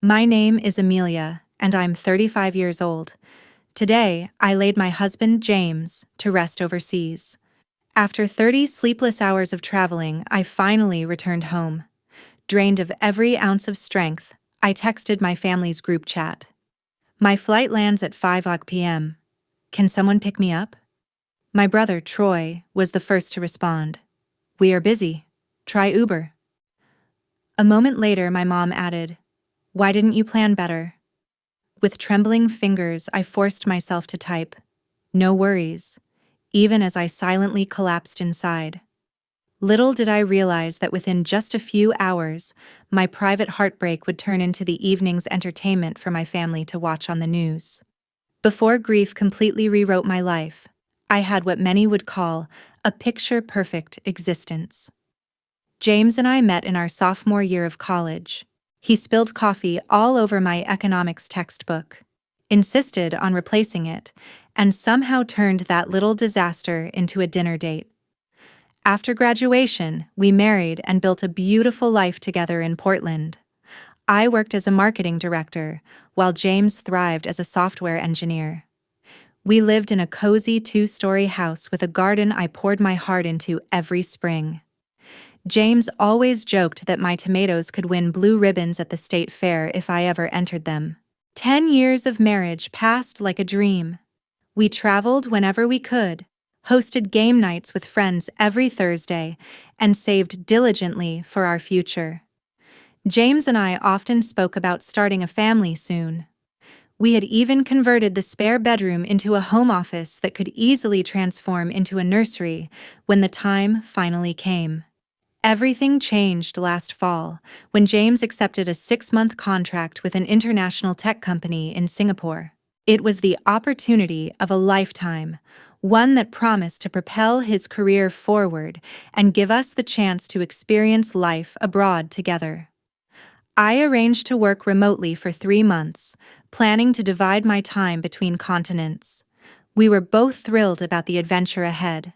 My name is Amelia, and I'm 35 years old. Today, I laid my husband, James, to rest overseas. After 30 sleepless hours of traveling, I finally returned home. Drained of every ounce of strength, I texted my family's group chat. My flight lands at 5 p.m. Can someone pick me up? My brother, Troy, was the first to respond. We are busy. Try Uber. A moment later, my mom added, Why didn't you plan better? With trembling fingers, I forced myself to type, No worries, even as I silently collapsed inside. Little did I realize that within just a few hours, my private heartbreak would turn into the evening's entertainment for my family to watch on the news. Before grief completely rewrote my life, I had what many would call a picture-perfect existence. James and I met in our sophomore year of college. He spilled coffee all over my economics textbook, insisted on replacing it, and somehow turned that little disaster into a dinner date. After graduation, we married and built a beautiful life together in Portland. I worked as a marketing director, while James thrived as a software engineer. We lived in a cozy 2-story house with a garden I poured my heart into every spring. James always joked that my tomatoes could win blue ribbons at the state fair if I ever entered them. 10 years of marriage passed like a dream. We traveled whenever we could, hosted game nights with friends every Thursday, and saved diligently for our future. James and I often spoke about starting a family soon. We had even converted the spare bedroom into a home office that could easily transform into a nursery when the time finally came. Everything changed last fall when James accepted a 6-month contract with an international tech company in Singapore. It was the opportunity of a lifetime, one that promised to propel his career forward and give us the chance to experience life abroad together. I arranged to work remotely for 3 months, planning to divide my time between continents. We were both thrilled about the adventure ahead.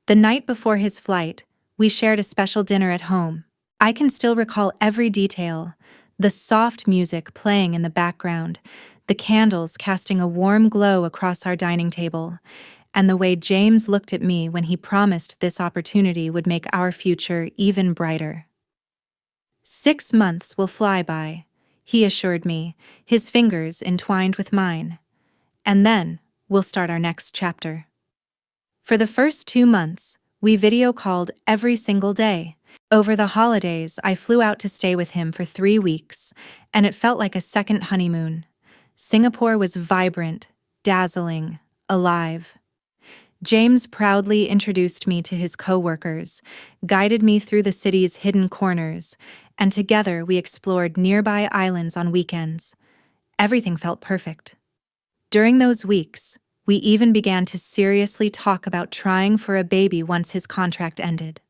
The night before his flight, we shared a special dinner at home. I can still recall every detail, the soft music playing in the background, the candles casting a warm glow across our dining table, and the way James looked at me when he promised this opportunity would make our future even brighter. 6 months will fly by, he assured me, his fingers entwined with mine. And then we'll start our next chapter. For the first 2 months, we video called every single day. Over the holidays, I flew out to stay with him for 3 weeks, and it felt like a second honeymoon. Singapore was vibrant, dazzling, alive. James proudly introduced me to his co-workers, guided me through the city's hidden corners, and together we explored nearby islands on weekends. Everything felt perfect. During those weeks, we even began to seriously talk about trying for a baby once his contract ended.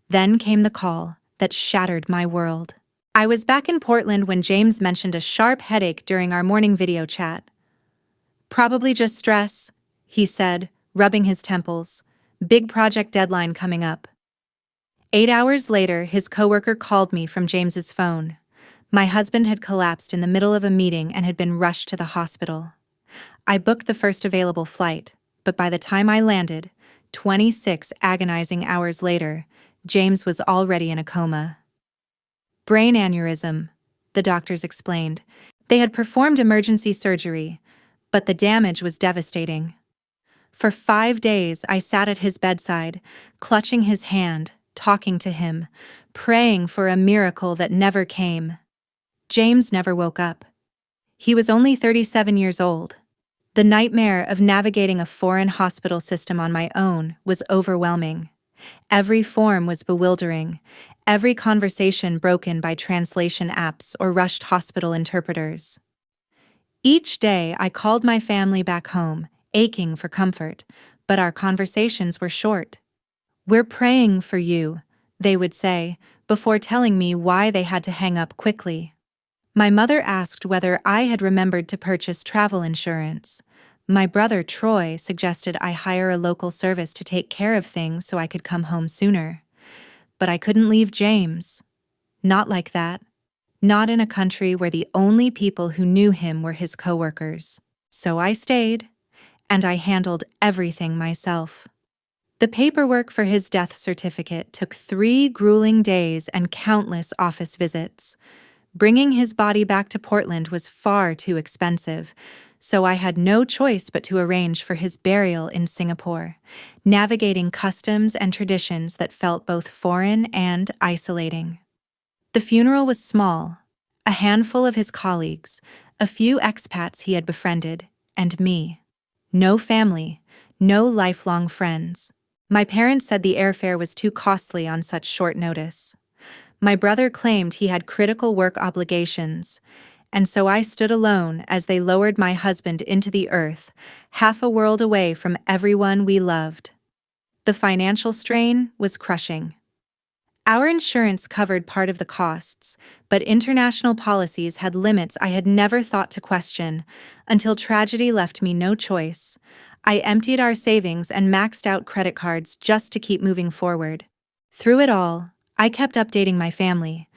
Then came the call that shattered my world. I was back in Portland when James mentioned a sharp headache during our morning video chat. Probably just stress, he said, rubbing his temples. Big project deadline coming up. 8 hours later, his coworker called me from James's phone. My husband had collapsed in the middle of a meeting and had been rushed to the hospital. I booked the first available flight, but by the time I landed, 26 agonizing hours later, James was already in a coma. Brain aneurysm, the doctors explained. They had performed emergency surgery, but the damage was devastating. For 5 days, I sat at his bedside, clutching his hand, talking to him, praying for a miracle that never came. James never woke up. He was only 37 years old. The nightmare of navigating a foreign hospital system on my own was overwhelming. Every form was bewildering, every conversation broken by translation apps or rushed hospital interpreters. Each day I called my family back home, aching for comfort, but our conversations were short. "We're praying for you," they would say, before telling me why they had to hang up quickly. My mother asked whether I had remembered to purchase travel insurance. My brother Troy suggested I hire a local service to take care of things so I could come home sooner. But I couldn't leave James. Not like that. not in a country where the only people who knew him were his coworkers. So I stayed, and I handled everything myself. The paperwork for his death certificate took 3 grueling days and countless office visits. Bringing his body back to Portland was far too expensive, so I had no choice but to arrange for his burial in Singapore, navigating customs and traditions that felt both foreign and isolating. The funeral was small: a handful of his colleagues, a few expats he had befriended, and me. No family, no lifelong friends. My parents said the airfare was too costly on such short notice. My brother claimed he had critical work obligations, and so I stood alone as they lowered my husband into the earth, half a world away from everyone we loved. The financial strain was crushing. Our insurance covered part of the costs, but international policies had limits I had never thought to question, until tragedy left me no choice. I emptied our savings and maxed out credit cards just to keep moving forward. Through it all, I kept updating my family,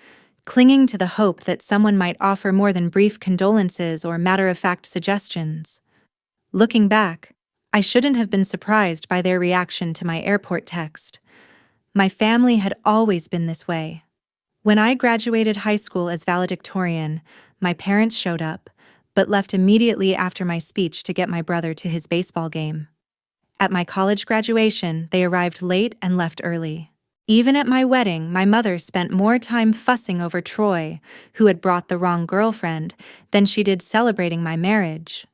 clinging to the hope that someone might offer more than brief condolences or matter-of-fact suggestions. Looking back, I shouldn't have been surprised by their reaction to my airport text. My family had always been this way. When I graduated high school as valedictorian, my parents showed up, but left immediately after my speech to get my brother to his baseball game. At my college graduation, they arrived late and left early. Even at my wedding, my mother spent more time fussing over Troy, who had brought the wrong girlfriend, than she did celebrating my marriage.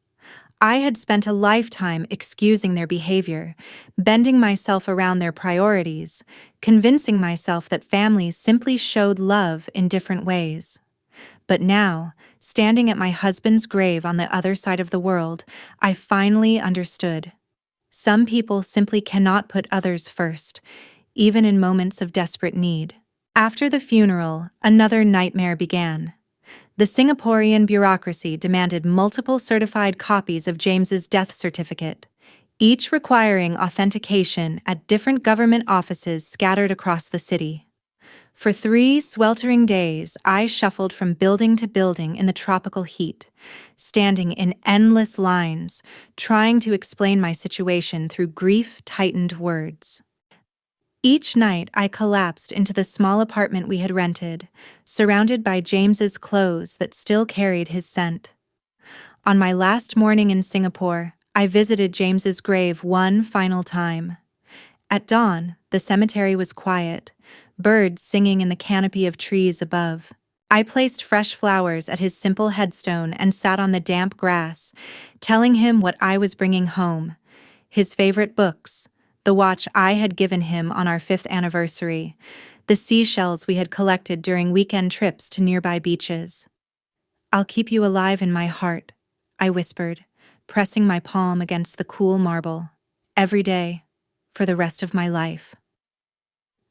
I had spent a lifetime excusing their behavior, bending myself around their priorities, convincing myself that families simply showed love in different ways. But now, standing at my husband's grave on the other side of the world, I finally understood. Some people simply cannot put others first, even in moments of desperate need. After the funeral, another nightmare began. The Singaporean bureaucracy demanded multiple certified copies of James's death certificate, each requiring authentication at different government offices scattered across the city. For 3 sweltering days, I shuffled from building to building in the tropical heat, standing in endless lines, trying to explain my situation through grief-tightened words. Each night, I collapsed into the small apartment we had rented, surrounded by James's clothes that still carried his scent. On my last morning in Singapore, I visited James's grave one final time. At dawn, the cemetery was quiet, birds singing in the canopy of trees above. I placed fresh flowers at his simple headstone and sat on the damp grass, telling him what I was bringing home: his favorite books, the watch I had given him on our 5th anniversary, the seashells we had collected during weekend trips to nearby beaches. "I'll keep you alive in my heart," I whispered, pressing my palm against the cool marble. "Every day, for the rest of my life."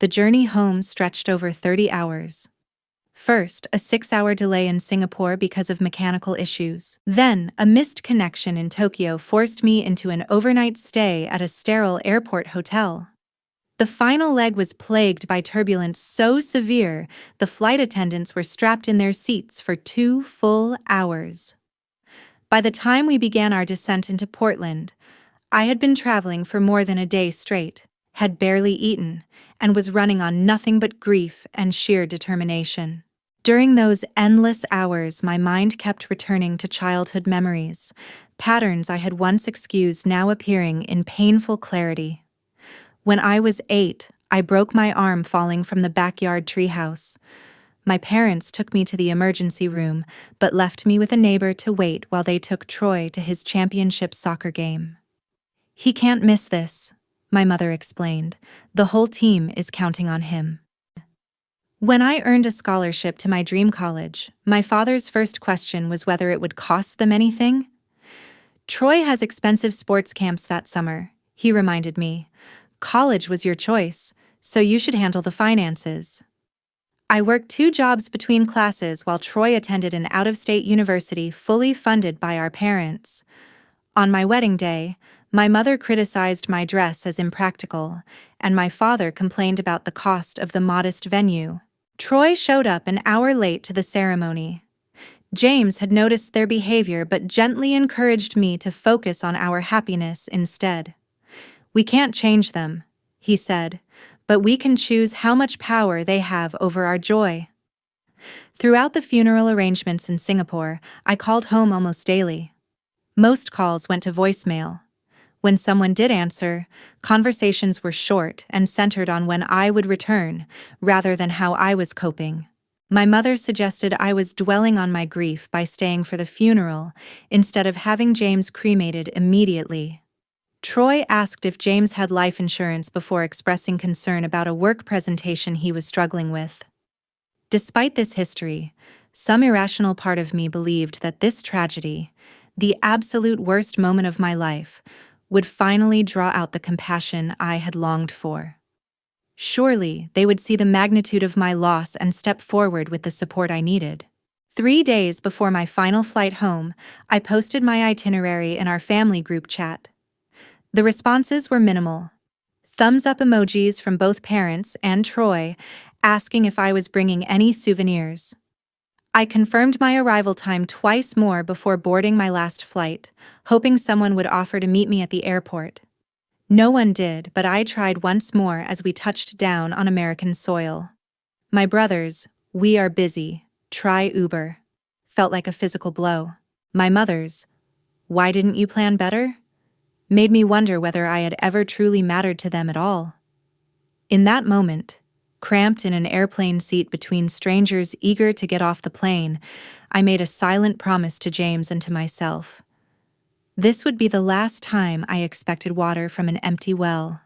The journey home stretched over 30 hours. First, a 6-hour delay in Singapore because of mechanical issues. Then, a missed connection in Tokyo forced me into an overnight stay at a sterile airport hotel. The final leg was plagued by turbulence so severe the flight attendants were strapped in their seats for 2 full hours. By the time we began our descent into Portland, I had been traveling for more than a day straight, had barely eaten, and was running on nothing but grief and sheer determination. During those endless hours, my mind kept returning to childhood memories, patterns I had once excused now appearing in painful clarity. When I was 8, I broke my arm falling from the backyard treehouse. My parents took me to the emergency room, but left me with a neighbor to wait while they took Troy to his championship soccer game. "He can't miss this," my mother explained. "The whole team is counting on him." When I earned a scholarship to my dream college, my father's first question was whether it would cost them anything. "Troy has expensive sports camps that summer," he reminded me. "College was your choice, so you should handle the finances." I worked 2 jobs between classes while Troy attended an out-of-state university fully funded by our parents. On my wedding day, my mother criticized my dress as impractical, and my father complained about the cost of the modest venue. Troy showed up an hour late to the ceremony. James had noticed their behavior but gently encouraged me to focus on our happiness instead. "We can't change them," he said, "but we can choose how much power they have over our joy." Throughout the funeral arrangements in Singapore, I called home almost daily. Most calls went to voicemail. When someone did answer, conversations were short and centered on when I would return, rather than how I was coping. My mother suggested I was dwelling on my grief by staying for the funeral instead of having James cremated immediately. Troy asked if James had life insurance before expressing concern about a work presentation he was struggling with. Despite this history, some irrational part of me believed that this tragedy, the absolute worst moment of my life, would finally draw out the compassion I had longed for. Surely they would see the magnitude of my loss and step forward with the support I needed. 3 days before my final flight home, I posted my itinerary in our family group chat. The responses were minimal. Thumbs up emojis from both parents and Troy, asking if I was bringing any souvenirs. I confirmed my arrival time twice more before boarding my last flight, hoping someone would offer to meet me at the airport. No one did, but I tried once more as we touched down on American soil. My brother's "We are busy, try Uber," felt like a physical blow. My mother's "Why didn't you plan better?" made me wonder whether I had ever truly mattered to them at all. In that moment, cramped in an airplane seat between strangers eager to get off the plane, I made a silent promise to James and to myself. This would be the last time I expected water from an empty well.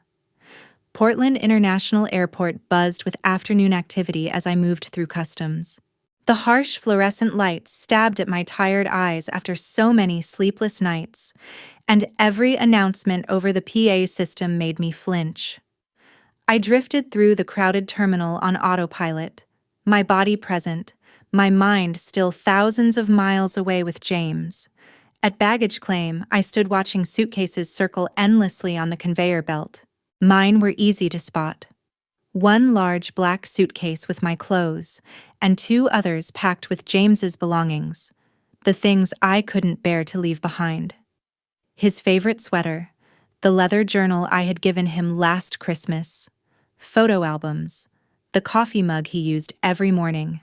Portland International Airport buzzed with afternoon activity as I moved through customs. The harsh fluorescent lights stabbed at my tired eyes after so many sleepless nights, and every announcement over the PA system made me flinch. I drifted through the crowded terminal on autopilot, my body present, my mind still thousands of miles away with James. At baggage claim, I stood watching suitcases circle endlessly on the conveyor belt. Mine were easy to spot. One large black suitcase with my clothes, and 2 others packed with James's belongings, the things I couldn't bear to leave behind. His favorite sweater, the leather journal I had given him last Christmas, photo albums, the coffee mug he used every morning,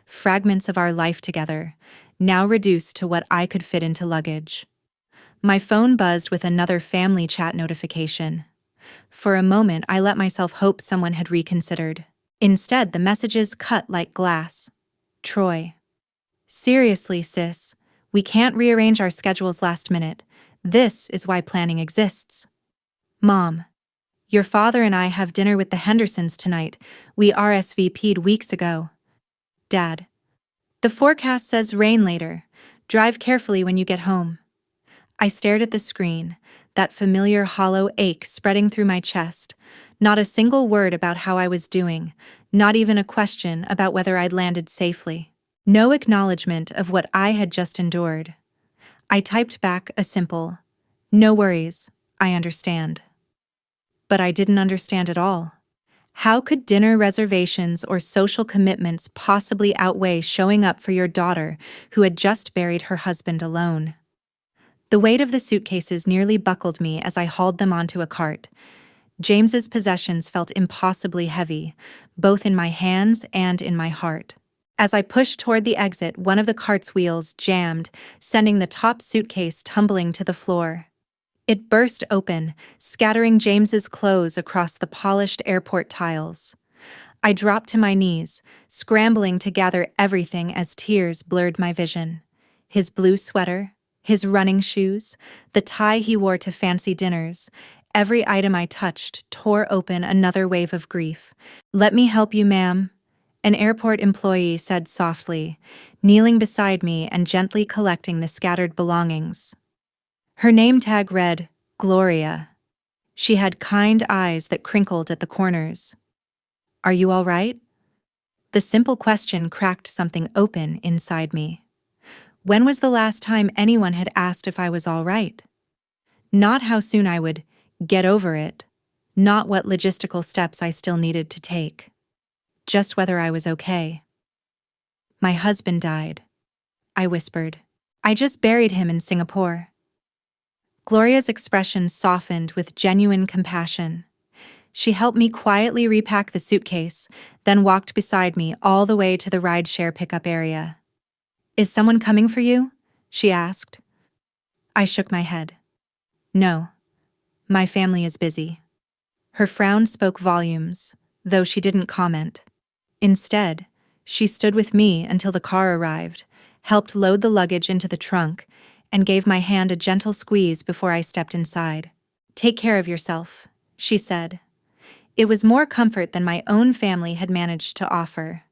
fragments of our life together, now reduced to what I could fit into luggage. My phone buzzed with another family chat notification. For a moment, I let myself hope someone had reconsidered. Instead, the messages cut like glass. Troy. "Seriously, sis, we can't rearrange our schedules last minute. This is why planning exists." Mom. "Your father and I have dinner with the Hendersons tonight. We RSVP'd weeks ago." Dad. "The forecast says rain later. Drive carefully when you get home." I stared at the screen, that familiar hollow ache spreading through my chest. Not a single word about how I was doing, not even a question about whether I'd landed safely. No acknowledgement of what I had just endured. I typed back a simple, "No worries, I understand." But I didn't understand at all. How could dinner reservations or social commitments possibly outweigh showing up for your daughter who had just buried her husband alone? The weight of the suitcases nearly buckled me as I hauled them onto a cart. James's possessions felt impossibly heavy, both in my hands and in my heart. As I pushed toward the exit, one of the cart's wheels jammed, sending the top suitcase tumbling to the floor. It burst open, scattering James's clothes across the polished airport tiles. I dropped to my knees, scrambling to gather everything as tears blurred my vision. His blue sweater, his running shoes, the tie he wore to fancy dinners, every item I touched tore open another wave of grief. "Let me help you, ma'am," an airport employee said softly, kneeling beside me and gently collecting the scattered belongings. Her name tag read, Gloria. She had kind eyes that crinkled at the corners. "Are you all right?" The simple question cracked something open inside me. When was the last time anyone had asked if I was all right? Not how soon I would get over it, not what logistical steps I still needed to take. just whether I was okay. My husband died, I whispered. I just buried him in Singapore. Gloria's expression softened with genuine compassion. She helped me quietly repack the suitcase, then walked beside me all the way to the rideshare pickup area. Is someone coming for you? She asked. I shook my head. No. My family is busy. Her frown spoke volumes, though she didn't comment. Instead, she stood with me until the car arrived, helped load the luggage into the trunk, and gave my hand a gentle squeeze before I stepped inside. Take care of yourself, she said. It was more comfort than my own family had managed to offer.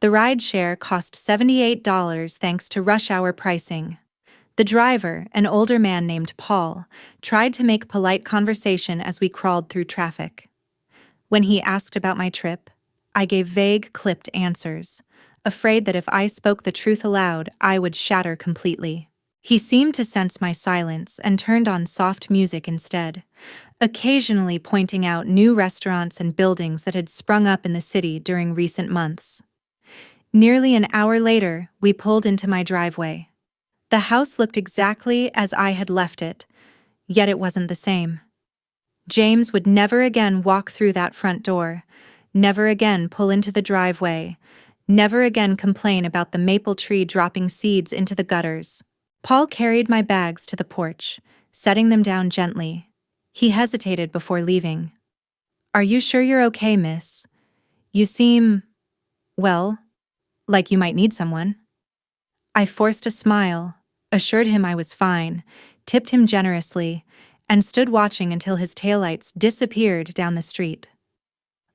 The rideshare cost $78 thanks to rush hour pricing. The driver, an older man named Paul, tried to make polite conversation as we crawled through traffic. When he asked about my trip, I gave vague, clipped answers, afraid that if I spoke the truth aloud, I would shatter completely. He seemed to sense my silence and turned on soft music instead, occasionally pointing out new restaurants and buildings that had sprung up in the city during recent months. Nearly an hour later, we pulled into my driveway. The house looked exactly as I had left it, yet it wasn't the same. James would never again walk through that front door, never again pull into the driveway, never again complain about the maple tree dropping seeds into the gutters. Paul carried my bags to the porch, setting them down gently. He hesitated before leaving. Are you sure you're okay, miss? You seem, well, like you might need someone. I forced a smile, assured him I was fine, tipped him generously, and stood watching until his taillights disappeared down the street.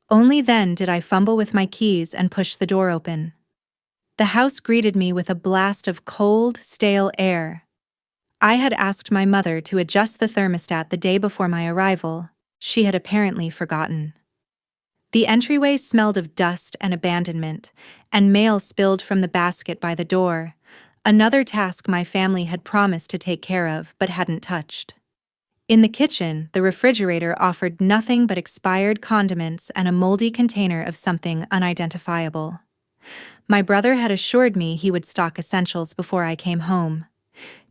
Only then did I fumble with my keys and push the door open. The house greeted me with a blast of cold, stale air. I had asked my mother to adjust the thermostat the day before my arrival. She had apparently forgotten. The entryway smelled of dust and abandonment, and mail spilled from the basket by the door, another task my family had promised to take care of but hadn't touched. In the kitchen, the refrigerator offered nothing but expired condiments and a moldy container of something unidentifiable. My brother had assured me he would stock essentials before I came home.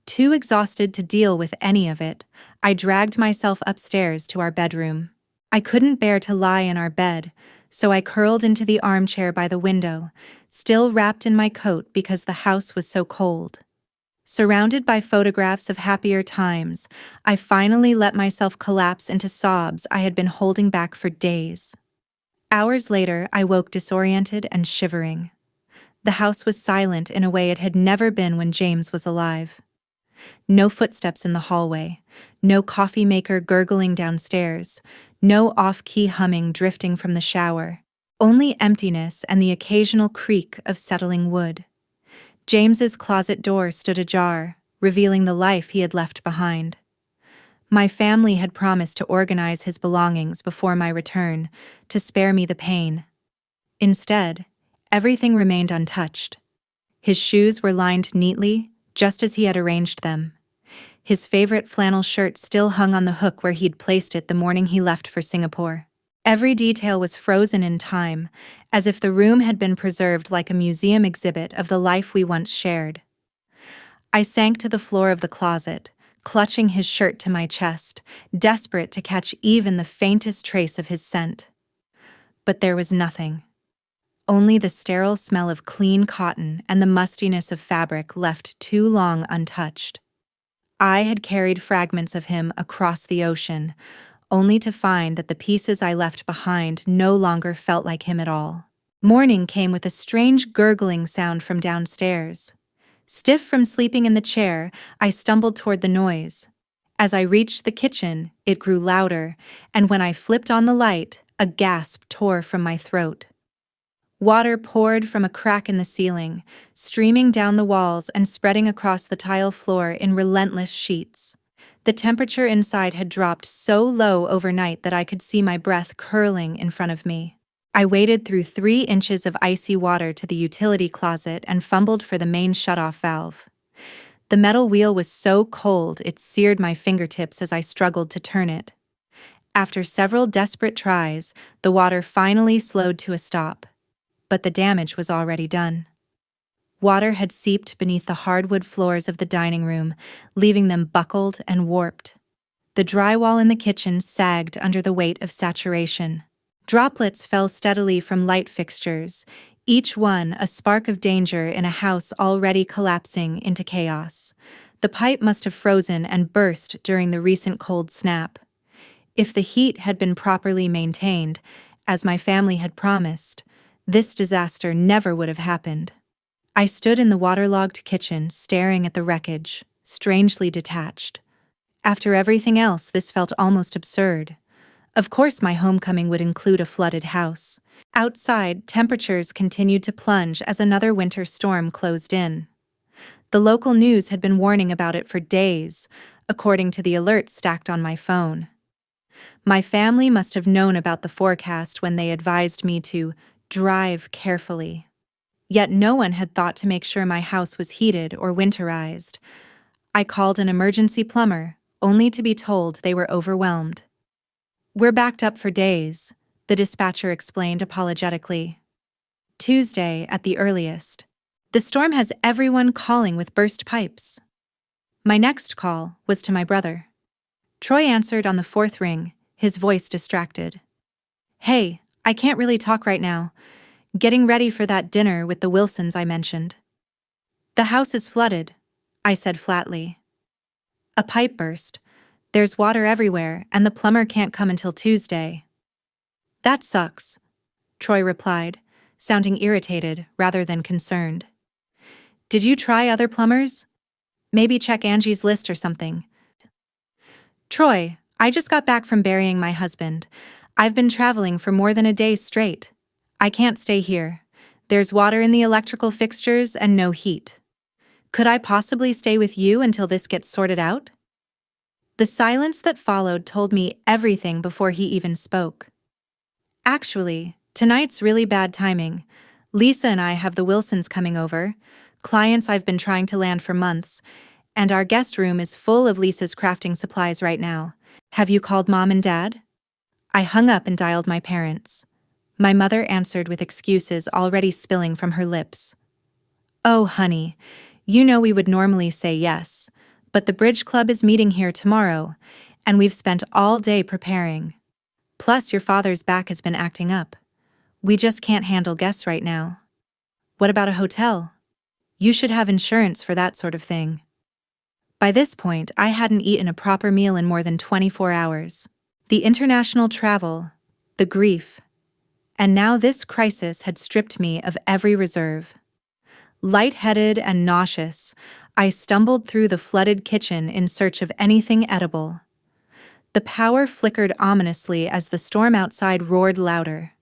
Too exhausted to deal with any of it, I dragged myself upstairs to our bedroom. I couldn't bear to lie in our bed, so I curled into the armchair by the window, still wrapped in my coat because the house was so cold. Surrounded by photographs of happier times, I finally let myself collapse into sobs I had been holding back for days. Hours later, I woke disoriented and shivering. The house was silent in a way it had never been when James was alive. No footsteps in the hallway, no coffee maker gurgling downstairs, no off-key humming drifting from the shower, only emptiness and the occasional creak of settling wood. James's closet door stood ajar, revealing the life he had left behind. My family had promised to organize his belongings before my return, to spare me the pain. Instead, everything remained untouched. His shoes were lined neatly, just as he had arranged them. His favorite flannel shirt still hung on the hook where he'd placed it the morning he left for Singapore. Every detail was frozen in time, as if the room had been preserved like a museum exhibit of the life we once shared. I sank to the floor of the closet, clutching his shirt to my chest, desperate to catch even the faintest trace of his scent. But there was nothing. Only the sterile smell of clean cotton and the mustiness of fabric left too long untouched. I had carried fragments of him across the ocean, only to find that the pieces I left behind no longer felt like him at all. Morning came with a strange gurgling sound from downstairs. Stiff from sleeping in the chair, I stumbled toward the noise. As I reached the kitchen, it grew louder, and when I flipped on the light, a gasp tore from my throat. Water poured from a crack in the ceiling, streaming down the walls and spreading across the tile floor in relentless sheets. The temperature inside had dropped so low overnight that I could see my breath curling in front of me. I waded through 3 inches of icy water to the utility closet and fumbled for the main shutoff valve. The metal wheel was so cold it seared my fingertips as I struggled to turn it. After several desperate tries, the water finally slowed to a stop. but the damage was already done. Water had seeped beneath the hardwood floors of the dining room, leaving them buckled and warped. The drywall in the kitchen sagged under the weight of saturation. Droplets fell steadily from light fixtures, each one a spark of danger in a house already collapsing into chaos. The pipe must have frozen and burst during the recent cold snap. If the heat had been properly maintained, as my family had promised, this disaster never would have happened. I stood in the waterlogged kitchen, staring at the wreckage, strangely detached. After everything else, this felt almost absurd. Of course, my homecoming would include a flooded house. Outside, temperatures continued to plunge as another winter storm closed in. The local news had been warning about it for days, according to the alerts stacked on my phone. My family must have known about the forecast when they advised me to drive carefully. Yet no one had thought to make sure my house was heated or winterized. I called an emergency plumber, only to be told they were overwhelmed. "We're backed up for days," the dispatcher explained apologetically. "Tuesday at the earliest. The storm has everyone calling with burst pipes." My next call was to my brother. Troy answered on the fourth ring, his voice distracted. "Hey, I can't really talk right now. Getting ready for that dinner with the Wilsons I mentioned." "The house is flooded," I said flatly. "A pipe burst. There's water everywhere, and the plumber can't come until Tuesday." "That sucks," Troy replied, sounding irritated rather than concerned. "Did you try other plumbers? Maybe check Angie's List or something." "Troy, I just got back from burying my husband. I've been traveling for more than a day straight. I can't stay here. There's water in the electrical fixtures and no heat. Could I possibly stay with you until this gets sorted out?" The silence that followed told me everything before he even spoke. "Actually, tonight's really bad timing. Lisa and I have the Wilsons coming over, clients I've been trying to land for months, and our guest room is full of Lisa's crafting supplies right now. Have you called Mom and Dad?" I hung up and dialed my parents. My mother answered with excuses already spilling from her lips. "Oh, honey, you know we would normally say yes, but the bridge club is meeting here tomorrow, and we've spent all day preparing. Plus, your father's back has been acting up. We just can't handle guests right now. What about a hotel? You should have insurance for that sort of thing." By this point, I hadn't eaten a proper meal in more than 24 hours. The international travel, the grief, and now this crisis had stripped me of every reserve. Lightheaded and nauseous, I stumbled through the flooded kitchen in search of anything edible. The power flickered ominously as the storm outside roared louder.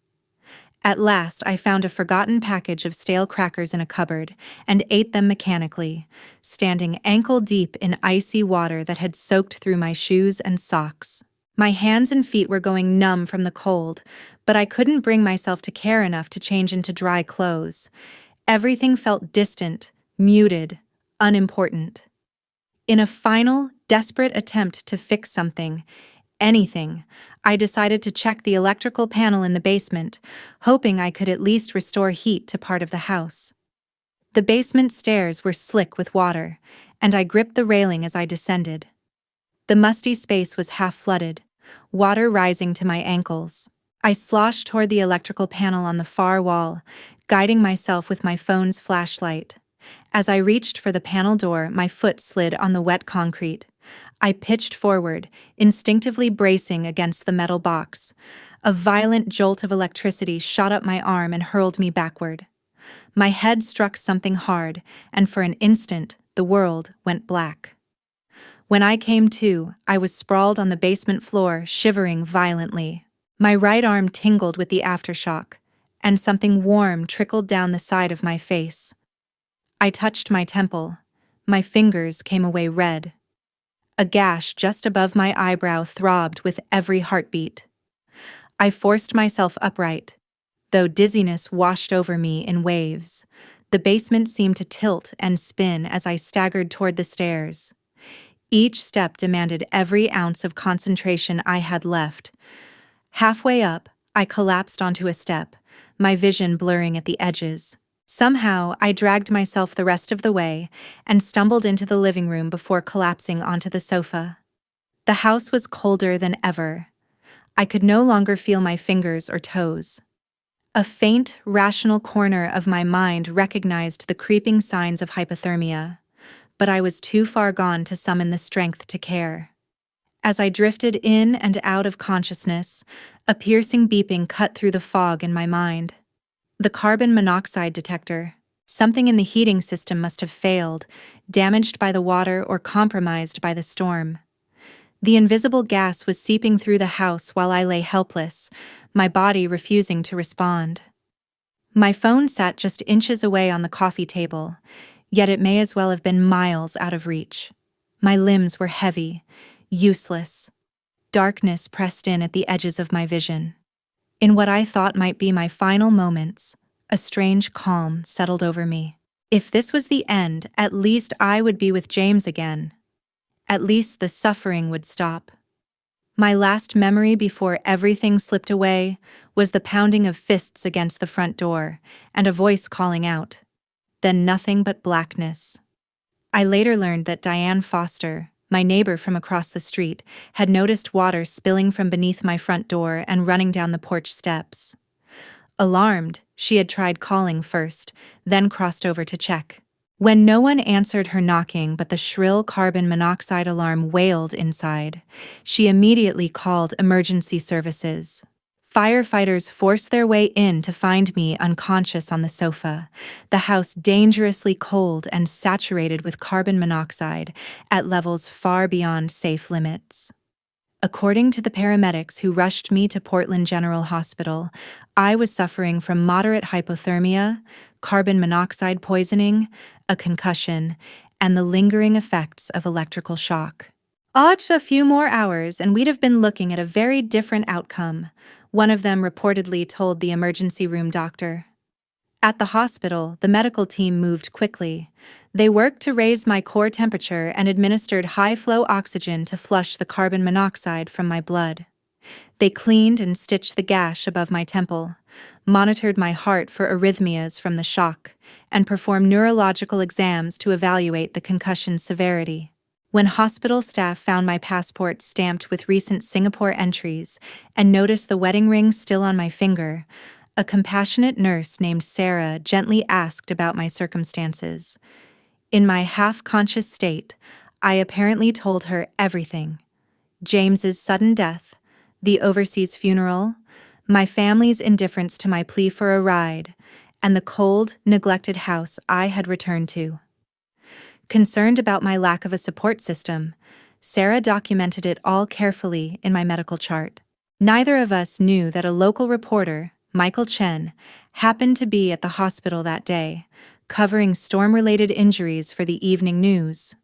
At last, I found a forgotten package of stale crackers in a cupboard and ate them mechanically, standing ankle-deep in icy water that had soaked through my shoes and socks. My hands and feet were going numb from the cold, but I couldn't bring myself to care enough to change into dry clothes. Everything felt distant, muted, unimportant. In a final, desperate attempt to fix something, anything, I decided to check the electrical panel in the basement, hoping I could at least restore heat to part of the house. The basement stairs were slick with water, and I gripped the railing as I descended. The musty space was half flooded, water rising to my ankles. I sloshed toward the electrical panel on the far wall, guiding myself with my phone's flashlight. As I reached for the panel door, my foot slid on the wet concrete. I pitched forward, instinctively bracing against the metal box. A violent jolt of electricity shot up my arm and hurled me backward. My head struck something hard, and for an instant, the world went black. When I came to, I was sprawled on the basement floor, shivering violently. My right arm tingled with the aftershock, and something warm trickled down the side of my face. I touched my temple. My fingers came away red. A gash just above my eyebrow throbbed with every heartbeat. I forced myself upright, though dizziness washed over me in waves. The basement seemed to tilt and spin as I staggered toward the stairs. Each step demanded every ounce of concentration I had left. Halfway up, I collapsed onto a step, my vision blurring at the edges. Somehow, I dragged myself the rest of the way and stumbled into the living room before collapsing onto the sofa. The house was colder than ever. I could no longer feel my fingers or toes. A faint, rational corner of my mind recognized the creeping signs of hypothermia, but I was too far gone to summon the strength to care. As I drifted in and out of consciousness, a piercing beeping cut through the fog in my mind. The carbon monoxide detector. Something in the heating system must have failed, damaged by the water or compromised by the storm. The invisible gas was seeping through the house while I lay helpless, my body refusing to respond. My phone sat just inches away on the coffee table, yet it may as well have been miles out of reach. My limbs were heavy, useless. Darkness pressed in at the edges of my vision. In what I thought might be my final moments, a strange calm settled over me. If this was the end, at least I would be with James again. At least the suffering would stop. My last memory before everything slipped away was the pounding of fists against the front door and a voice calling out. Then nothing but blackness. I later learned that Diane Foster, my neighbor from across the street, had noticed water spilling from beneath my front door and running down the porch steps. Alarmed, she had tried calling first, then crossed over to check. When no one answered her knocking but the shrill carbon monoxide alarm wailed inside, she immediately called emergency services. Firefighters forced their way in to find me unconscious on the sofa, the house dangerously cold and saturated with carbon monoxide at levels far beyond safe limits. According to the paramedics who rushed me to Portland General Hospital, I was suffering from moderate hypothermia, carbon monoxide poisoning, a concussion, and the lingering effects of electrical shock. A few more hours and we'd have been looking at a very different outcome, one of them reportedly told the emergency room doctor. At the hospital, the medical team moved quickly. They worked to raise my core temperature and administered high-flow oxygen to flush the carbon monoxide from my blood. They cleaned and stitched the gash above my temple, monitored my heart for arrhythmias from the shock, and performed neurological exams to evaluate the concussion severity. When hospital staff found my passport stamped with recent Singapore entries and noticed the wedding ring still on my finger, a compassionate nurse named Sarah gently asked about my circumstances. In my half-conscious state, I apparently told her everything. James's sudden death, the overseas funeral, my family's indifference to my plea for a ride, and the cold, neglected house I had returned to. Concerned about my lack of a support system, Sarah documented it all carefully in my medical chart. Neither of us knew that a local reporter, Michael Chen, happened to be at the hospital that day, covering storm-related injuries for the evening news.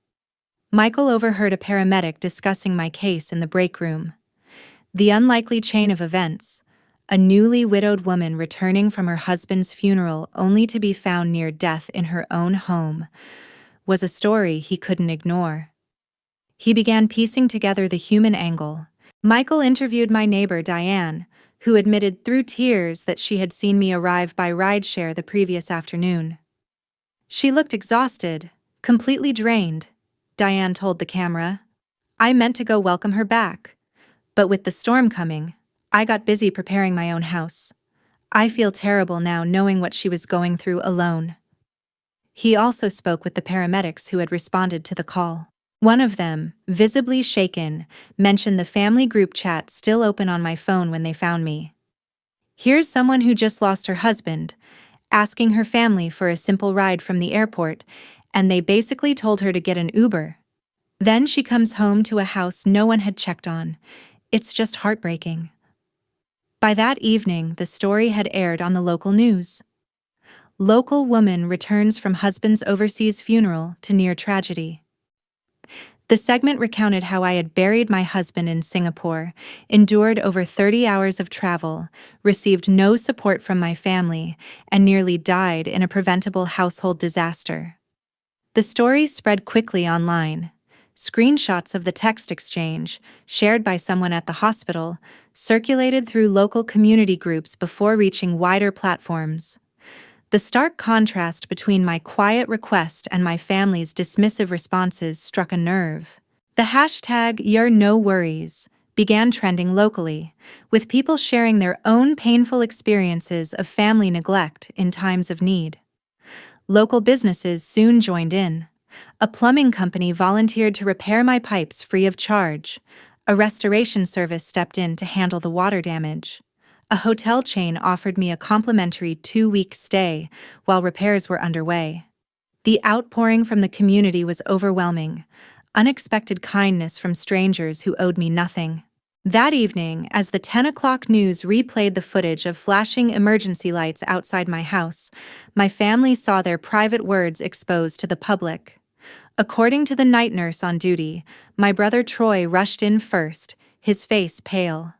Michael overheard a paramedic discussing my case in the break room. The unlikely chain of events, a newly widowed woman returning from her husband's funeral only to be found near death in her own home, was a story he couldn't ignore. He began piecing together the human angle. Michael interviewed my neighbor Diane, who admitted through tears that she had seen me arrive by rideshare the previous afternoon. She looked exhausted, completely drained, Diane told the camera. I meant to go welcome her back, but with the storm coming, I got busy preparing my own house. I feel terrible now knowing what she was going through alone. He also spoke with the paramedics who had responded to the call. One of them, visibly shaken, mentioned the family group chat still open on my phone when they found me. Here's someone who just lost her husband, asking her family for a simple ride from the airport, and they basically told her to get an Uber. Then she comes home to a house no one had checked on. It's just heartbreaking. By that evening, the story had aired on the local news. Local woman returns from husband's overseas funeral to near tragedy. The segment recounted how I had buried my husband in Singapore, endured over 30 hours of travel, received no support from my family, and nearly died in a preventable household disaster. The story spread quickly online. Screenshots of the text exchange, shared by someone at the hospital, circulated through local community groups before reaching wider platforms. The stark contrast between my quiet request and my family's dismissive responses struck a nerve. The hashtag #YourNoWorries began trending locally, with people sharing their own painful experiences of family neglect in times of need. Local businesses soon joined in. A plumbing company volunteered to repair my pipes free of charge. A restoration service stepped in to handle the water damage. A hotel chain offered me a complimentary 2-week stay while repairs were underway. The outpouring from the community was overwhelming, unexpected kindness from strangers who owed me nothing. That evening, as the 10 o'clock news replayed the footage of flashing emergency lights outside my house, my family saw their private words exposed to the public. According to the night nurse on duty, my brother Troy rushed in first, his face pale.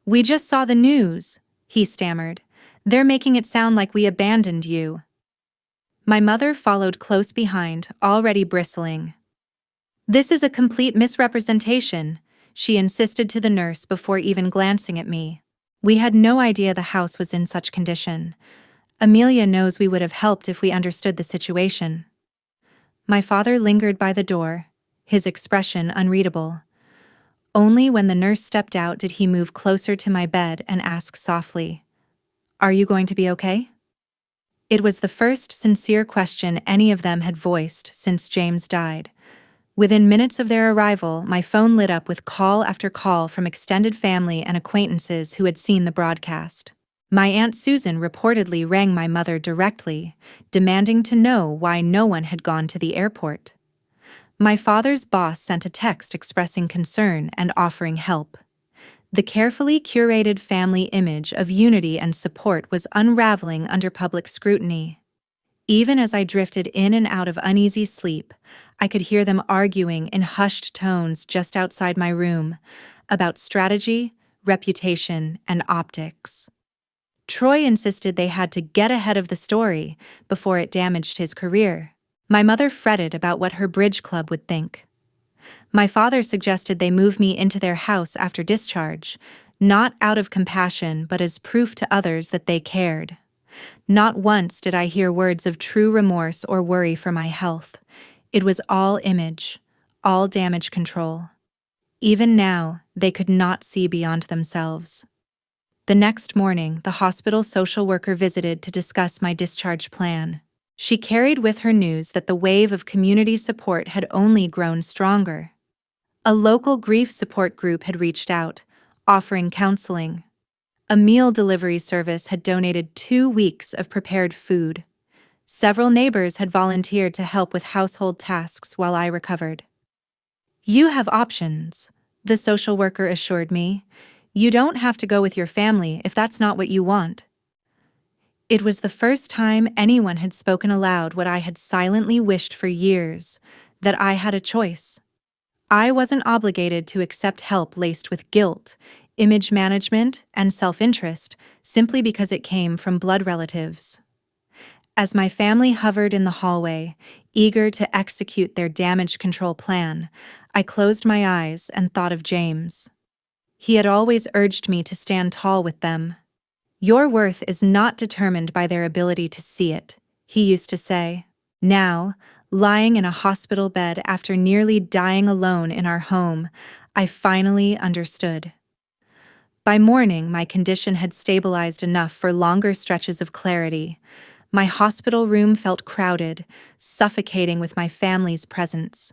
"We just saw the news," he stammered. "They're making it sound like we abandoned you." My mother followed close behind, already bristling. "This is a complete misrepresentation," she insisted to the nurse before even glancing at me. "We had no idea the house was in such condition. Amelia knows we would have helped if we understood the situation." My father lingered by the door, his expression unreadable. Only when the nurse stepped out did he move closer to my bed and ask softly, "Are you going to be okay?" It was the first sincere question any of them had voiced since James died. Within minutes of their arrival, my phone lit up with call after call from extended family and acquaintances who had seen the broadcast. My Aunt Susan reportedly rang my mother directly, demanding to know why no one had gone to the airport. My father's boss sent a text expressing concern and offering help. The carefully curated family image of unity and support was unraveling under public scrutiny. Even as I drifted in and out of uneasy sleep, I could hear them arguing in hushed tones just outside my room about strategy, reputation, and optics. Troy insisted they had to get ahead of the story before it damaged his career. My mother fretted about what her bridge club would think. My father suggested they move me into their house after discharge, not out of compassion but as proof to others that they cared. Not once did I hear words of true remorse or worry for my health. It was all image, all damage control. Even now, they could not see beyond themselves. The next morning, the hospital social worker visited to discuss my discharge plan. She carried with her news that the wave of community support had only grown stronger. A local grief support group had reached out, offering counseling. A meal delivery service had donated 2 weeks of prepared food. Several neighbors had volunteered to help with household tasks while I recovered. "You have options," the social worker assured me. "You don't have to go with your family if that's not what you want." It was the first time anyone had spoken aloud what I had silently wished for years, that I had a choice. I wasn't obligated to accept help laced with guilt, image management, and self-interest simply because it came from blood relatives. As my family hovered in the hallway, eager to execute their damage control plan, I closed my eyes and thought of James. He had always urged me to stand tall with them. "Your worth is not determined by their ability to see it," he used to say. Now, lying in a hospital bed after nearly dying alone in our home, I finally understood. By morning, my condition had stabilized enough for longer stretches of clarity. My hospital room felt crowded, suffocating with my family's presence.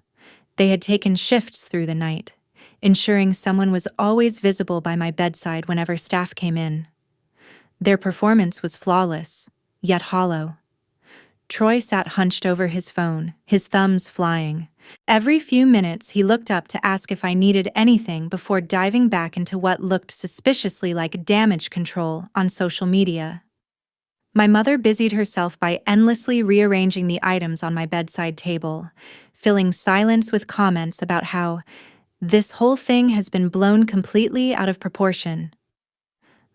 They had taken shifts through the night, ensuring someone was always visible by my bedside whenever staff came in. Their performance was flawless, yet hollow. Troy sat hunched over his phone, his thumbs flying. Every few minutes he looked up to ask if I needed anything before diving back into what looked suspiciously like damage control on social media. My mother busied herself by endlessly rearranging the items on my bedside table, filling silence with comments about how this whole thing has been blown completely out of proportion.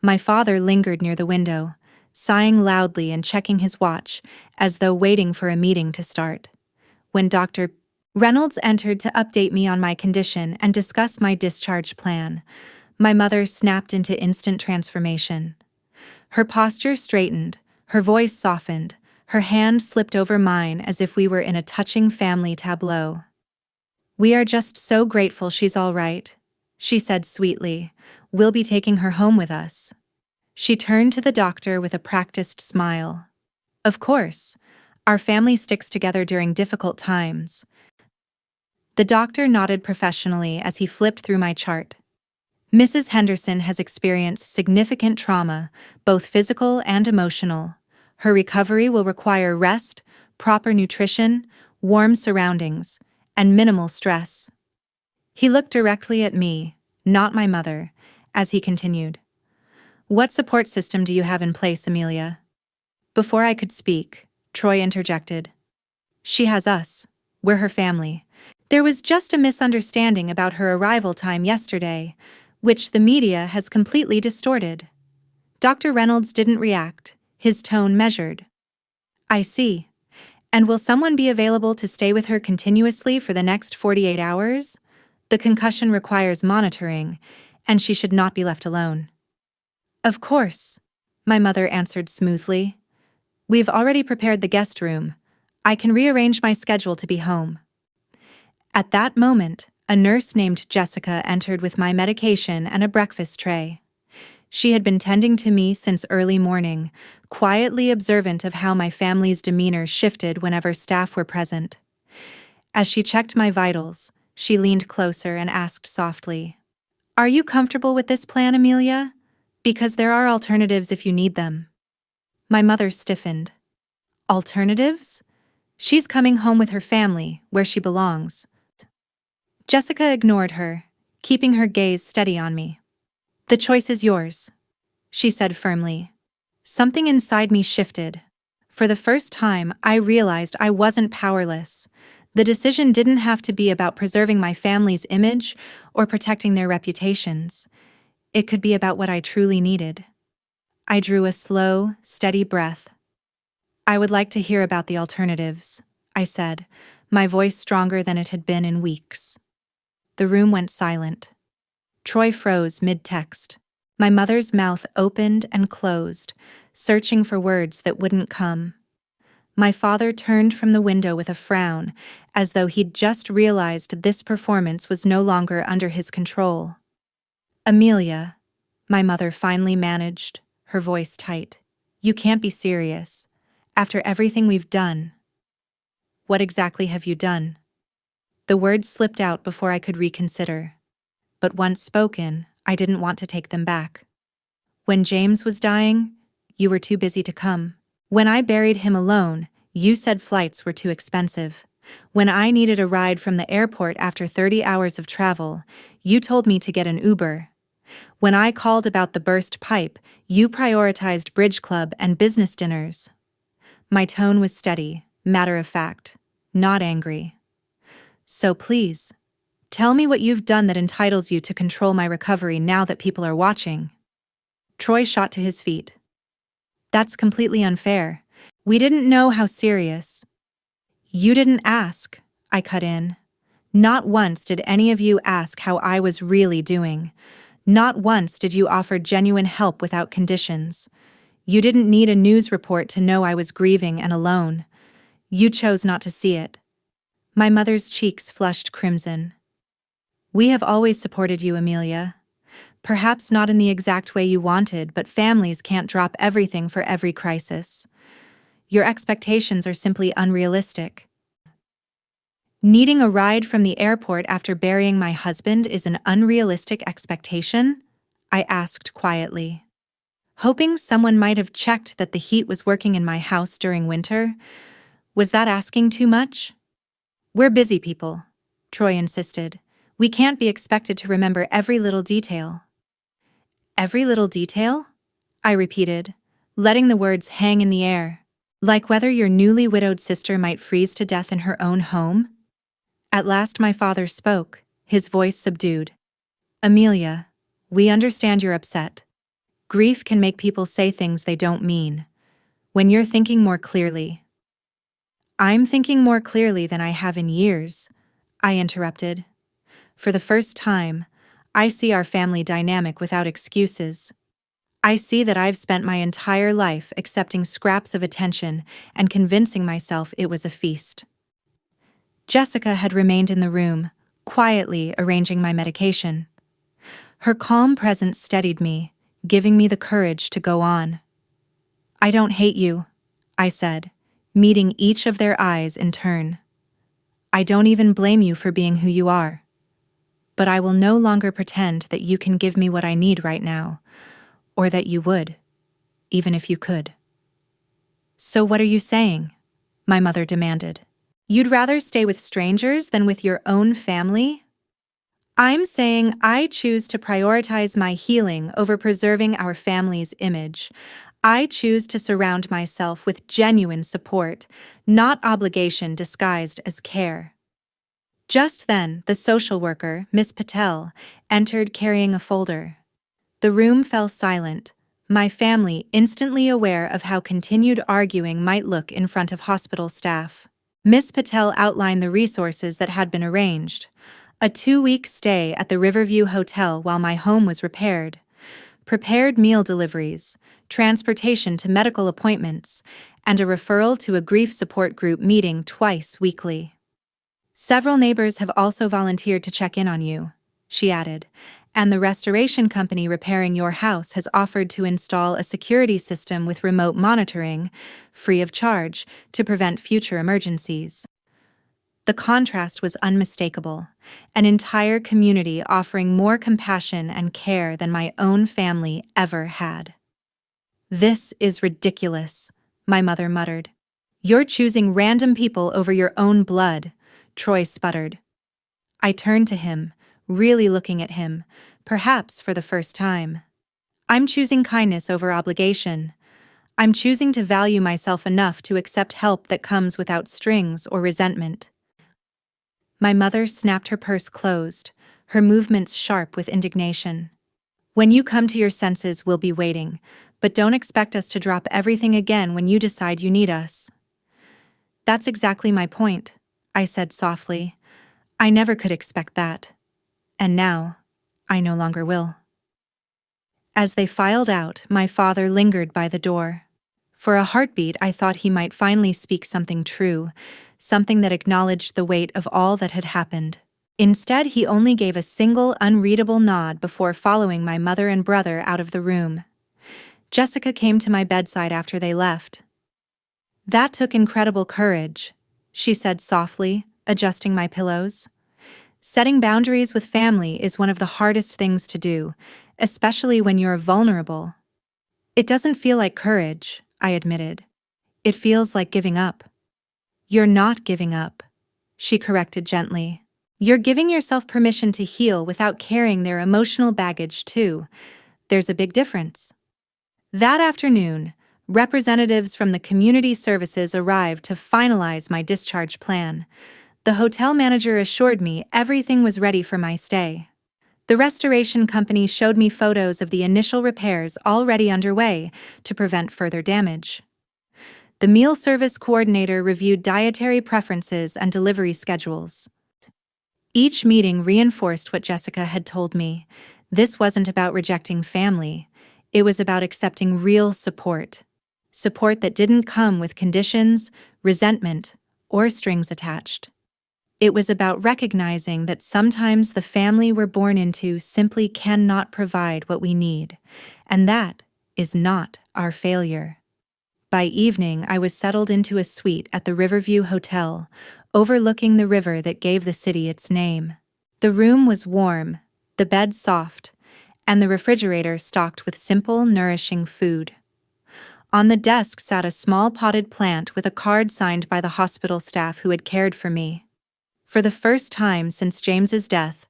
My father lingered near the window, sighing loudly and checking his watch, as though waiting for a meeting to start. When Dr. Reynolds entered to update me on my condition and discuss my discharge plan. My mother snapped into instant transformation. Her posture straightened, her voice softened, her hand slipped over mine as if we were in a touching family tableau. "We are just so grateful she's all right," she said sweetly. "We'll be taking her home with us." She turned to the doctor with a practiced smile. "Of course. Our family sticks together during difficult times." The doctor nodded professionally as he flipped through my chart. "Mrs. Henderson has experienced significant trauma, both physical and emotional. Her recovery will require rest, proper nutrition, warm surroundings, and minimal stress." He looked directly at me, not my mother, as he continued. "What support system do you have in place, Amelia?" Before I could speak, Troy interjected. "She has us. We're her family. There was just a misunderstanding about her arrival time yesterday, which the media has completely distorted." Dr. Reynolds didn't react, his tone measured. "I see. And will someone be available to stay with her continuously for the next 48 hours? The concussion requires monitoring, and she should not be left alone." "Of course," my mother answered smoothly. "We've already prepared the guest room. I can rearrange my schedule to be home." At that moment, a nurse named Jessica entered with my medication and a breakfast tray. She had been tending to me since early morning, quietly observant of how my family's demeanor shifted whenever staff were present. As she checked my vitals, she leaned closer and asked softly, "Are you comfortable with this plan, Amelia? Because there are alternatives if you need them." My mother stiffened. "Alternatives? She's coming home with her family, where she belongs." Jessica ignored her, keeping her gaze steady on me. "The choice is yours," she said firmly. Something inside me shifted. For the first time, I realized I wasn't powerless. The decision didn't have to be about preserving my family's image or protecting their reputations. It could be about what I truly needed. I drew a slow, steady breath. "I would like to hear about the alternatives," I said, my voice stronger than it had been in weeks. The room went silent. Troy froze mid-text. My mother's mouth opened and closed, searching for words that wouldn't come. My father turned from the window with a frown, as though he'd just realized this performance was no longer under his control. "Amelia," my mother finally managed, her voice tight, "you can't be serious. After everything we've done." "What exactly have you done?" The words slipped out before I could reconsider. But once spoken, I didn't want to take them back. "When James was dying, you were too busy to come. When I buried him alone, you said flights were too expensive. When I needed a ride from the airport after 30 hours of travel, you told me to get an Uber. When I called about the burst pipe, you prioritized bridge club and business dinners." My tone was steady, matter of fact, not angry. "So please, tell me what you've done that entitles you to control my recovery now that people are watching." Troy shot to his feet. "That's completely unfair. We didn't know how serious." "You didn't ask," I cut in. "Not once did any of you ask how I was really doing. Not once did you offer genuine help without conditions. You didn't need a news report to know I was grieving and alone. You chose not to see it." My mother's cheeks flushed crimson. "We have always supported you, Amelia. Perhaps not in the exact way you wanted, but families can't drop everything for every crisis. Your expectations are simply unrealistic." "Needing a ride from the airport after burying my husband is an unrealistic expectation?" I asked quietly. Hoping someone might have checked that the heat was working in my house during winter. Was that asking too much? "We're busy people," Troy insisted. "We can't be expected to remember every little detail." "Every little detail?" I repeated, letting the words hang in the air. "Like whether your newly widowed sister might freeze to death in her own home?" At last my father spoke, his voice subdued. "Amelia, we understand you're upset. Grief can make people say things they don't mean. When you're thinking more clearly." "I'm thinking more clearly than I have in years," I interrupted. For the first time, I see our family dynamic without excuses. I see that I've spent my entire life accepting scraps of attention and convincing myself it was a feast. Jessica had remained in the room, quietly arranging my medication. Her calm presence steadied me, giving me the courage to go on. "I don't hate you," I said, meeting each of their eyes in turn. "I don't even blame you for being who you are. But I will no longer pretend that you can give me what I need right now, or that you would, even if you could." "So what are you saying?" my mother demanded. "You'd rather stay with strangers than with your own family?" "I'm saying I choose to prioritize my healing over preserving our family's image. I choose to surround myself with genuine support, not obligation disguised as care." Just then, the social worker, Miss Patel, entered carrying a folder. The room fell silent, my family instantly aware of how continued arguing might look in front of hospital staff. Miss Patel outlined the resources that had been arranged: a 2-week stay at the Riverview Hotel while my home was repaired, prepared meal deliveries, transportation to medical appointments, and a referral to a grief support group meeting twice weekly. "Several neighbors have also volunteered to check in on you," she added, "and the restoration company repairing your house has offered to install a security system with remote monitoring, free of charge, to prevent future emergencies." The contrast was unmistakable, an entire community offering more compassion and care than my own family ever had. "This is ridiculous," my mother muttered. "You're choosing random people over your own blood," Troy sputtered. I turned to him, really looking at him, perhaps for the first time. "I'm choosing kindness over obligation. I'm choosing to value myself enough to accept help that comes without strings or resentment." My mother snapped her purse closed, her movements sharp with indignation. "When you come to your senses, we'll be waiting, but don't expect us to drop everything again when you decide you need us." "That's exactly my point," I said softly. "I never could expect that. And now, I no longer will." As they filed out, my father lingered by the door. For a heartbeat, I thought he might finally speak something true, something that acknowledged the weight of all that had happened. Instead, he only gave a single, unreadable nod before following my mother and brother out of the room. Jessica came to my bedside after they left. "That took incredible courage," she said softly, adjusting my pillows. "Setting boundaries with family is one of the hardest things to do, especially when you're vulnerable." "It doesn't feel like courage," I admitted. "It feels like giving up." "You're not giving up," she corrected gently. "You're giving yourself permission to heal without carrying their emotional baggage too. There's a big difference." That afternoon, representatives from the community services arrived to finalize my discharge plan. The hotel manager assured me everything was ready for my stay. The restoration company showed me photos of the initial repairs already underway to prevent further damage. The meal service coordinator reviewed dietary preferences and delivery schedules. Each meeting reinforced what Jessica had told me. This wasn't about rejecting family. It was about accepting real support. Support that didn't come with conditions, resentment, or strings attached. It was about recognizing that sometimes the family we're born into simply cannot provide what we need, and that is not our failure. By evening, I was settled into a suite at the Riverview Hotel, overlooking the river that gave the city its name. The room was warm, the bed soft, and the refrigerator stocked with simple, nourishing food. On the desk sat a small potted plant with a card signed by the hospital staff who had cared for me. For the first time since James's death,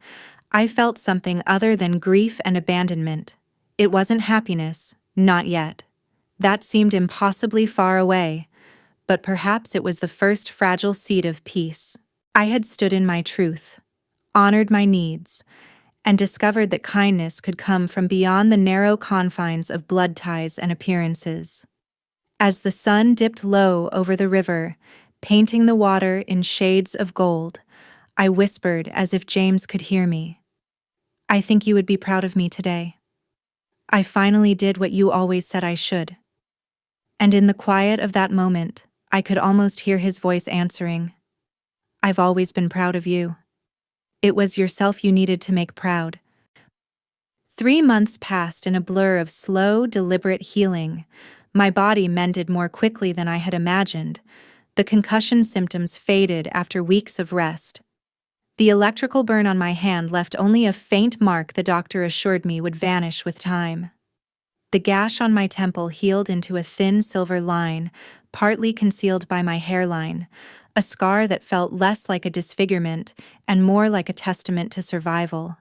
I felt something other than grief and abandonment. It wasn't happiness, not yet. That seemed impossibly far away, but perhaps it was the first fragile seed of peace. I had stood in my truth, honored my needs, and discovered that kindness could come from beyond the narrow confines of blood ties and appearances. As the sun dipped low over the river, painting the water in shades of gold, I whispered as if James could hear me. I think you would be proud of me today. I finally did what you always said I should. And in the quiet of that moment, I could almost hear his voice answering, I've always been proud of you. It was yourself you needed to make proud. 3 months passed in a blur of slow, deliberate healing. My body mended more quickly than I had imagined. The concussion symptoms faded after weeks of rest. The electrical burn on my hand left only a faint mark the doctor assured me would vanish with time. The gash on my temple healed into a thin silver line, partly concealed by my hairline, a scar that felt less like a disfigurement and more like a testament to survival.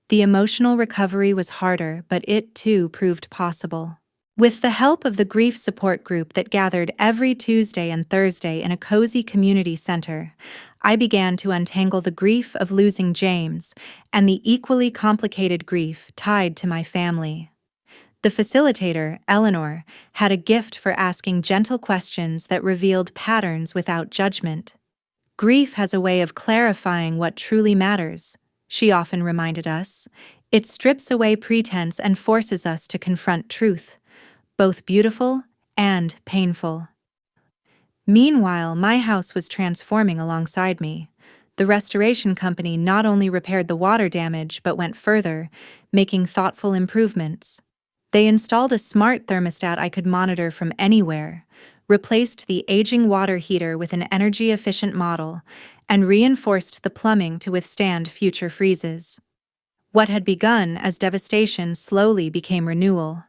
The emotional recovery was harder, but it too proved possible. With the help of the grief support group that gathered every Tuesday and Thursday in a cozy community center, I began to untangle the grief of losing James and the equally complicated grief tied to my family. The facilitator, Eleanor, had a gift for asking gentle questions that revealed patterns without judgment. Grief has a way of clarifying what truly matters, she often reminded us. It strips away pretense and forces us to confront truth, both beautiful and painful. Meanwhile, my house was transforming alongside me. The restoration company not only repaired the water damage but went further, making thoughtful improvements. They installed a smart thermostat I could monitor from anywhere, replaced the aging water heater with an energy-efficient model, and reinforced the plumbing to withstand future freezes. What had begun as devastation slowly became renewal.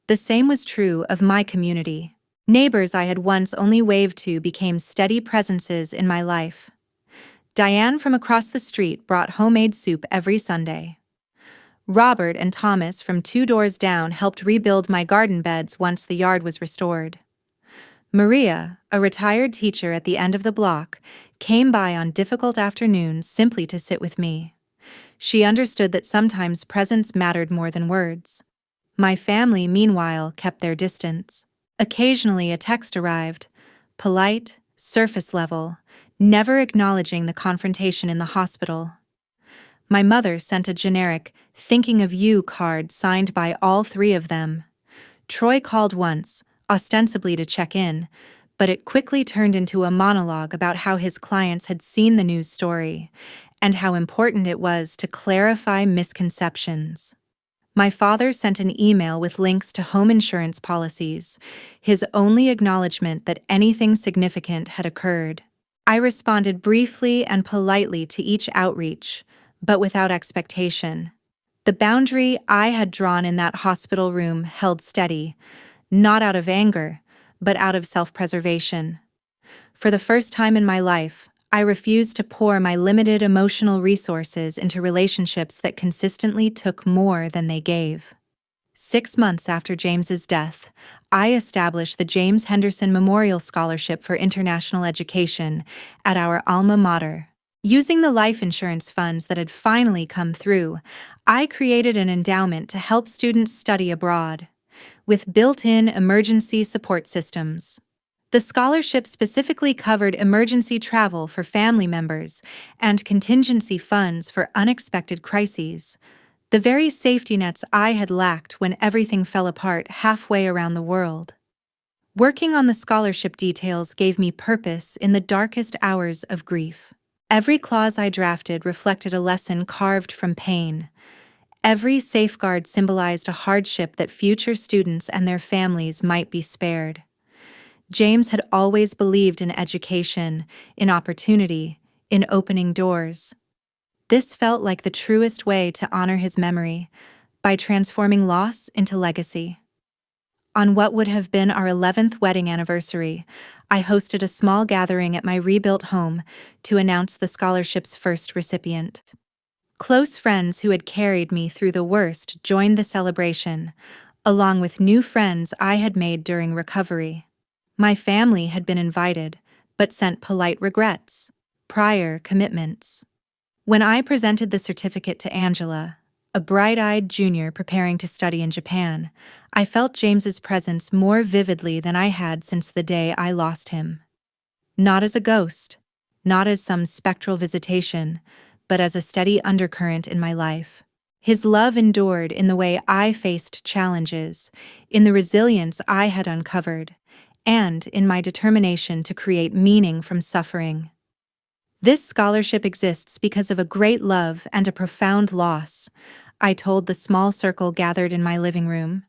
The same was true of my community. Neighbors I had once only waved to became steady presences in my life. Diane from across the street brought homemade soup every Sunday. Robert and Thomas from 2 doors down helped rebuild my garden beds once the yard was restored. Maria, a retired teacher at the end of the block, came by on difficult afternoons simply to sit with me. She understood that sometimes presence mattered more than words. My family, meanwhile, kept their distance. Occasionally a text arrived, polite, surface level, never acknowledging the confrontation in the hospital. My mother sent a generic "thinking of you" card signed by all 3 of them. Troy called once, ostensibly to check in, but it quickly turned into a monologue about how his clients had seen the news story and how important it was to clarify misconceptions. My father sent an email with links to home insurance policies, his only acknowledgement that anything significant had occurred. I responded briefly and politely to each outreach, but without expectation. The boundary I had drawn in that hospital room held steady, not out of anger, but out of self-preservation. For the first time in my life, I refused to pour my limited emotional resources into relationships that consistently took more than they gave. 6 months after James's death, I established the James Henderson Memorial Scholarship for International Education at our alma mater. Using the life insurance funds that had finally come through, I created an endowment to help students study abroad, with built-in emergency support systems. The scholarship specifically covered emergency travel for family members and contingency funds for unexpected crises, the very safety nets I had lacked when everything fell apart halfway around the world. Working on the scholarship details gave me purpose in the darkest hours of grief. Every clause I drafted reflected a lesson carved from pain. Every safeguard symbolized a hardship that future students and their families might be spared. James had always believed in education, in opportunity, in opening doors. This felt like the truest way to honor his memory, by transforming loss into legacy. On what would have been our 11th wedding anniversary, I hosted a small gathering at my rebuilt home to announce the scholarship's first recipient. Close friends who had carried me through the worst joined the celebration, along with new friends I had made during recovery. My family had been invited, but sent polite regrets, prior commitments. When I presented the certificate to Angela, a bright-eyed junior preparing to study in Japan, I felt James's presence more vividly than I had since the day I lost him. Not as a ghost, not as some spectral visitation, but as a steady undercurrent in my life. His love endured in the way I faced challenges, in the resilience I had uncovered, and in my determination to create meaning from suffering. This scholarship exists because of a great love and a profound loss, I told the small circle gathered in my living room,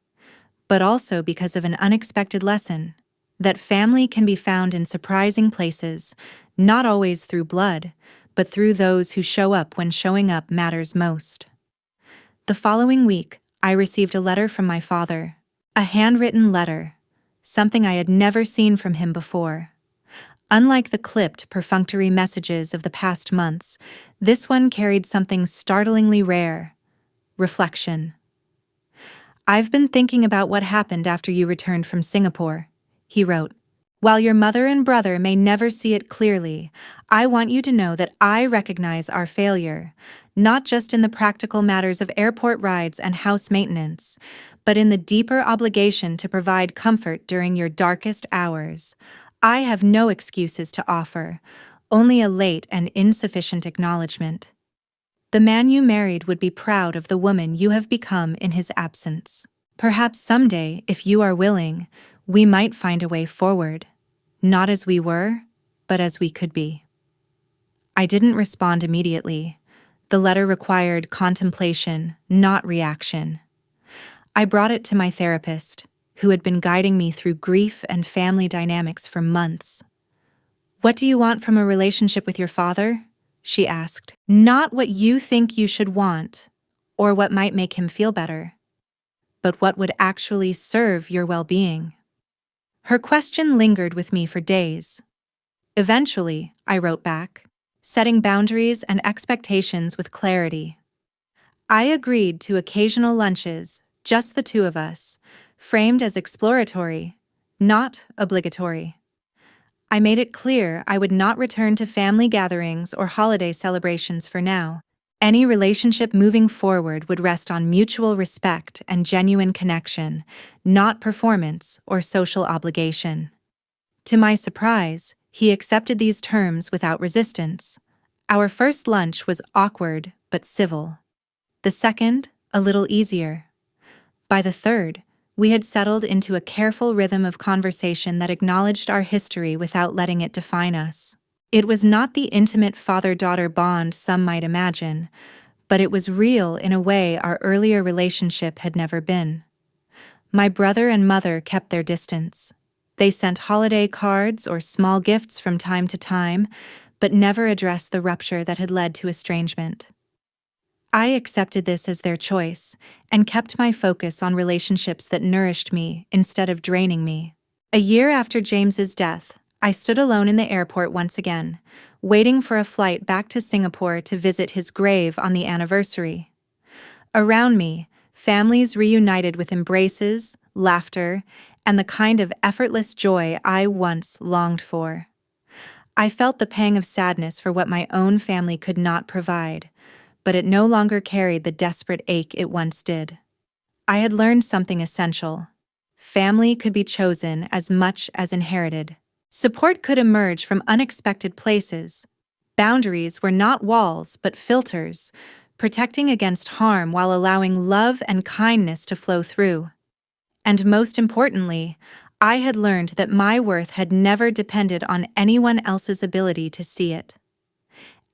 but also because of an unexpected lesson that family can be found in surprising places, not always through blood, but through those who show up when showing up matters most. The following week, I received a letter from my father, a handwritten letter, something I had never seen from him before. Unlike the clipped, perfunctory messages of the past months, this one carried something startlingly rare: reflection. "I've been thinking about what happened after you returned from Singapore," he wrote. "While your mother and brother may never see it clearly, I want you to know that I recognize our failure, not just in the practical matters of airport rides and house maintenance, but in the deeper obligation to provide comfort during your darkest hours. I have no excuses to offer, only a late and insufficient acknowledgement. The man you married would be proud of the woman you have become in his absence. Perhaps someday, if you are willing, we might find a way forward, not as we were, but as we could be." I didn't respond immediately. The letter required contemplation, not reaction. I brought it to my therapist, who had been guiding me through grief and family dynamics for months. "What do you want from a relationship with your father?" she asked. "Not what you think you should want, or what might make him feel better, but what would actually serve your well-being." Her question lingered with me for days. Eventually, I wrote back, setting boundaries and expectations with clarity. I agreed to occasional lunches, just the two of us, framed as exploratory, not obligatory. I made it clear I would not return to family gatherings or holiday celebrations for now. Any relationship moving forward would rest on mutual respect and genuine connection, not performance or social obligation. To my surprise, he accepted these terms without resistance. Our first lunch was awkward but civil. The second, a little easier. By the third, we had settled into a careful rhythm of conversation that acknowledged our history without letting it define us. It was not the intimate father-daughter bond some might imagine, but it was real in a way our earlier relationship had never been. My brother and mother kept their distance. They sent holiday cards or small gifts from time to time, but never addressed the rupture that had led to estrangement. I accepted this as their choice and kept my focus on relationships that nourished me instead of draining me. A year after James's death, I stood alone in the airport once again, waiting for a flight back to Singapore to visit his grave on the anniversary. Around me, families reunited with embraces, laughter, and the kind of effortless joy I once longed for. I felt the pang of sadness for what my own family could not provide, but it no longer carried the desperate ache it once did. I had learned something essential. Family could be chosen as much as inherited. Support could emerge from unexpected places. Boundaries were not walls but filters, protecting against harm while allowing love and kindness to flow through. And most importantly, I had learned that my worth had never depended on anyone else's ability to see it.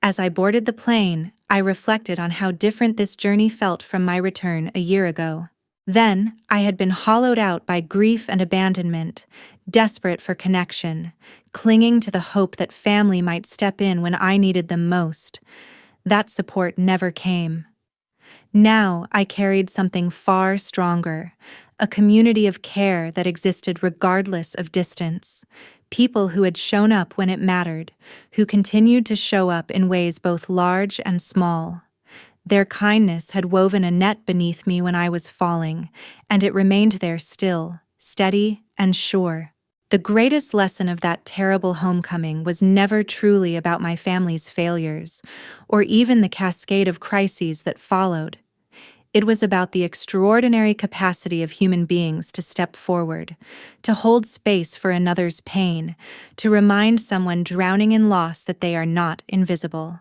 As I boarded the plane, I reflected on how different this journey felt from my return a year ago. Then, I had been hollowed out by grief and abandonment, desperate for connection, clinging to the hope that family might step in when I needed them most. That support never came. Now, I carried something far stronger, a community of care that existed regardless of distance. People who had shown up when it mattered, who continued to show up in ways both large and small. Their kindness had woven a net beneath me when I was falling, and it remained there still, steady and sure. The greatest lesson of that terrible homecoming was never truly about my family's failures, or even the cascade of crises that followed. It was about the extraordinary capacity of human beings to step forward, to hold space for another's pain, to remind someone drowning in loss that they are not invisible.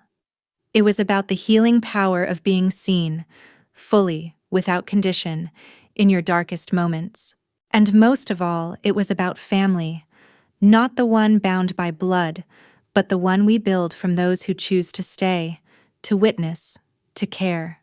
It was about the healing power of being seen, fully, without condition, in your darkest moments. And most of all, it was about family, not the one bound by blood, but the one we build from those who choose to stay, to witness, to care.